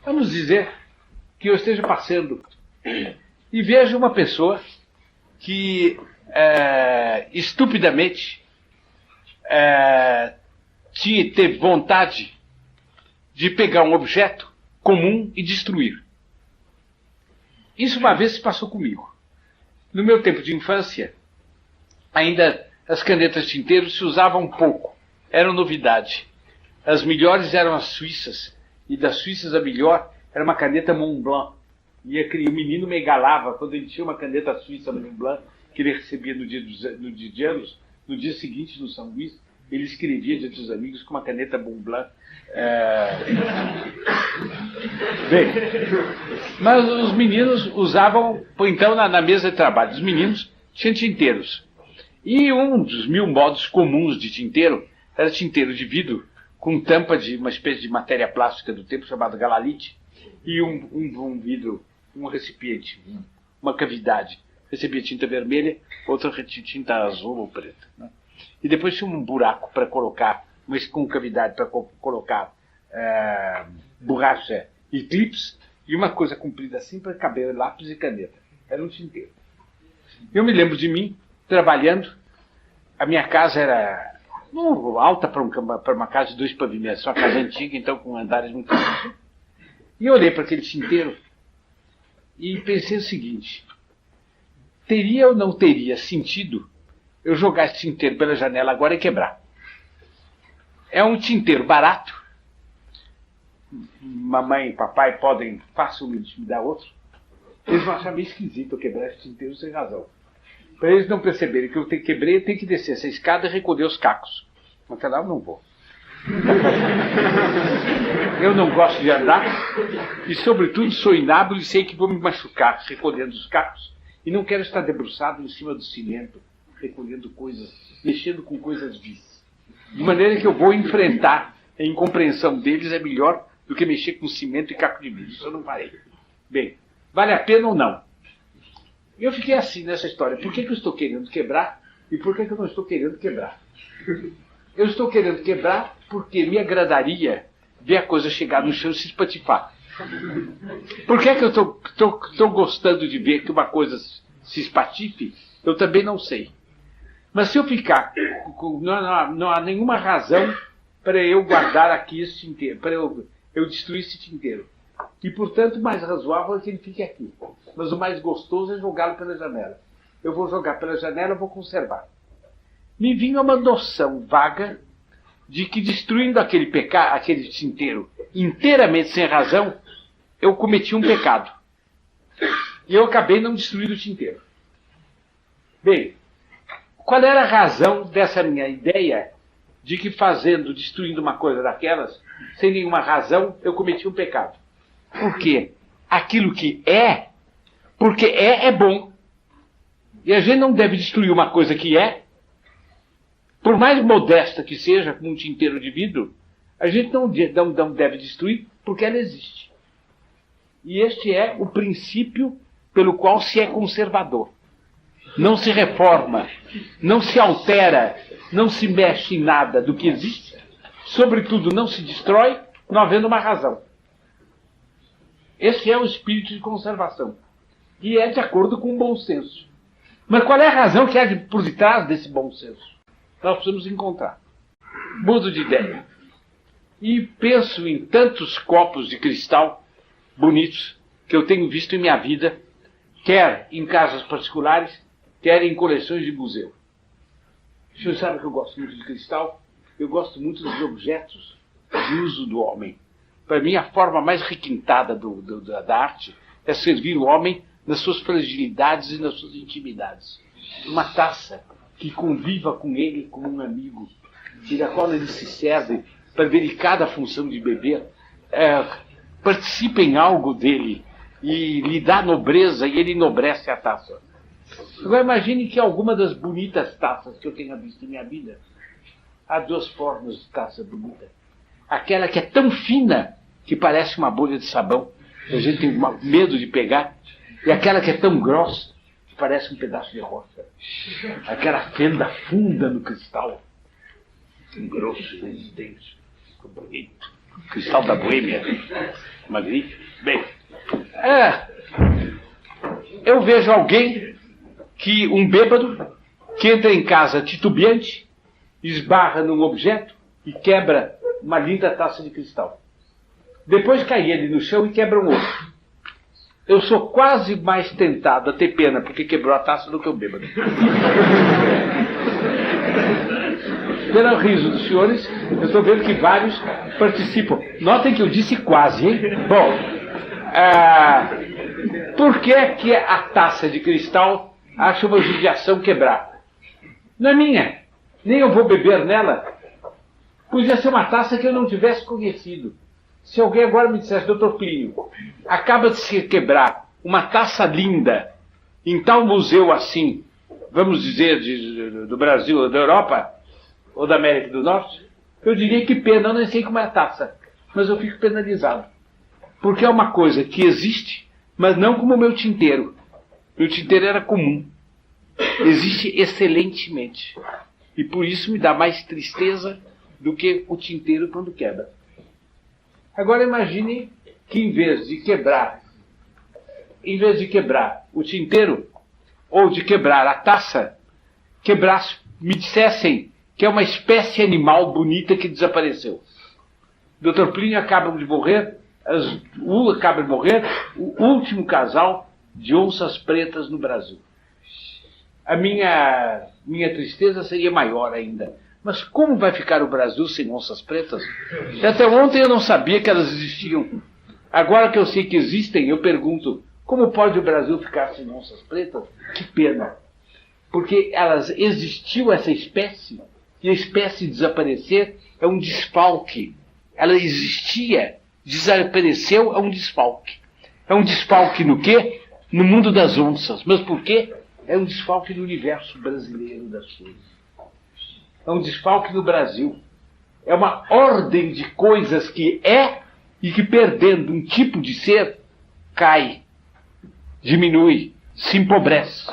Vamos dizer que eu esteja passando e vejo uma pessoa que estupidamente teve vontade de pegar um objeto comum e destruir. Isso uma vez se passou comigo. No meu tempo de infância, ainda as canetas tinteiros se usavam pouco. Eram novidade. As melhores eram as suíças. E das suíças a melhor era uma caneta Montblanc. E o menino me egalava quando ele tinha uma caneta suíça Montblanc que ele recebia no dia de anos. No dia seguinte, no São Luís, ele escrevia diante dos amigos com uma caneta Montblanc. Bem, mas os meninos usavam, então na mesa de trabalho, os meninos tinham tinteiros. E um dos 1000 modos comuns de tinteiro era tinteiro de vidro com tampa de uma espécie de matéria plástica do tempo chamada galalite e um vidro, um recipiente, uma cavidade. Recebia tinta vermelha, outra tinta azul ou preta. Né? E depois tinha um buraco para colocar, mas com cavidade para colocar borracha e clips, e uma coisa comprida assim para caber lápis e caneta. Era um tinteiro. Eu me lembro de mim trabalhando. A minha casa era alta para uma casa de 2 pavimentos, uma casa antiga, então com andares muito altos. E eu olhei para aquele tinteiro e pensei o seguinte: teria ou não teria sentido eu jogar esse tinteiro pela janela agora e quebrar? É um tinteiro barato. Mamãe e papai podem facilmente me dar outro. Eles vão achar meio esquisito eu quebrar esse tinteiro sem razão. Para eles não perceberem que eu quebrei, eu tenho que descer essa escada e recolher os cacos. Mas afinal eu não vou. Eu não gosto de andar e, sobretudo, sou inábil e sei que vou me machucar recolhendo os cacos e não quero estar debruçado em cima do cimento, recolhendo coisas, mexendo com coisas vis. De maneira que eu vou enfrentar a incompreensão deles é melhor do que mexer com cimento e caco de vidro. Isso eu não farei. Bem, vale a pena ou não? Eu fiquei assim nessa história. Por que eu estou querendo quebrar e por que eu não estou querendo quebrar? Eu estou querendo quebrar porque me agradaria ver a coisa chegar no chão e se espatifar. Por que eu estou gostando de ver que uma coisa se espatife? Eu também não sei. Mas se eu ficar, não há nenhuma razão para eu guardar aqui esse tinteiro, para eu destruir esse tinteiro. E, portanto, o mais razoável é que ele fique aqui. Mas o mais gostoso é jogá-lo pela janela. Eu vou jogar pela janela e vou conservar. Me vinha uma noção vaga de que, destruindo aquele tinteiro inteiramente sem razão, eu cometi um pecado. E eu acabei não destruindo o tinteiro. Bem, qual era a razão dessa minha ideia de que destruindo uma coisa daquelas, sem nenhuma razão, eu cometi um pecado? Porque aquilo que porque é bom. E a gente não deve destruir uma coisa que por mais modesta que seja, como um tinteiro de vidro, a gente não deve destruir porque ela existe. E este é o princípio pelo qual se é conservador. Não se reforma, não se altera, não se mexe em nada do que existe, sobretudo não se destrói, não havendo uma razão. Esse é o espírito de conservação. E é de acordo com o bom senso. Mas qual é a razão que há por detrás desse bom senso? Nós precisamos encontrar. Mudo de ideia. E penso em tantos copos de cristal bonitos que eu tenho visto em minha vida, quer em casas particulares, quer em coleções de museu. O senhor sabe que eu gosto muito de cristal? Eu gosto muito dos objetos de uso do homem. Para mim, a forma mais requintada da arte é servir o homem nas suas fragilidades e nas suas intimidades. Uma taça que conviva com ele como um amigo, e da qual ele se serve para delicada função de beber, participa em algo dele e lhe dá nobreza e ele enobrece a taça. Agora imagine que alguma das bonitas taças que eu tenha visto em minha vida, há 2 formas de taça bonita. Aquela que é tão fina que parece uma bolha de sabão, a gente tem medo de pegar, e aquela que é tão grossa que parece um pedaço de rocha. Aquela fenda funda no cristal, grosso, resistente, bonito. Cristal da Boêmia. Magnífico. Bem, eu vejo alguém um bêbado, que entra em casa titubeante, esbarra num objeto e quebra uma linda taça de cristal. Depois cai ele no chão e quebra um outro. Eu sou quase mais tentado a ter pena porque quebrou a taça do que o bêbado. Pelo riso dos senhores, eu estou vendo que vários participam. Notem que eu disse quase, hein? Bom, por que a taça de cristal acha uma judiação quebrar? Não é minha. Nem eu vou beber nela. Podia ser uma taça que eu não tivesse conhecido. Se alguém agora me dissesse, Dr. Plínio, acaba de se quebrar uma taça linda em tal museu assim, vamos dizer, do Brasil ou da Europa, ou da América do Norte, eu diria que pena, eu nem sei como é a taça, mas eu fico penalizado. Porque é uma coisa que existe, mas não como o meu tinteiro. Meu tinteiro era comum. Existe excelentemente. E por isso me dá mais tristeza do que o tinteiro quando quebra. Agora imagine que em vez de quebrar o tinteiro, ou de quebrar a taça, me dissessem que é uma espécie animal bonita que desapareceu. Dr. Plínio acaba de morrer o último casal de onças pretas no Brasil. A minha tristeza seria maior ainda. Mas como vai ficar o Brasil sem onças pretas? Até ontem eu não sabia que elas existiam. Agora que eu sei que existem, eu pergunto, como pode o Brasil ficar sem onças pretas? Que pena. Porque existiu essa espécie, e a espécie desaparecer é um desfalque. Ela existia, desapareceu, é um desfalque. É um desfalque no quê? No mundo das onças. Mas por quê? É um desfalque no universo brasileiro das coisas. É um desfalque no Brasil. É uma ordem de coisas que é e que, perdendo um tipo de ser, cai, diminui, se empobrece.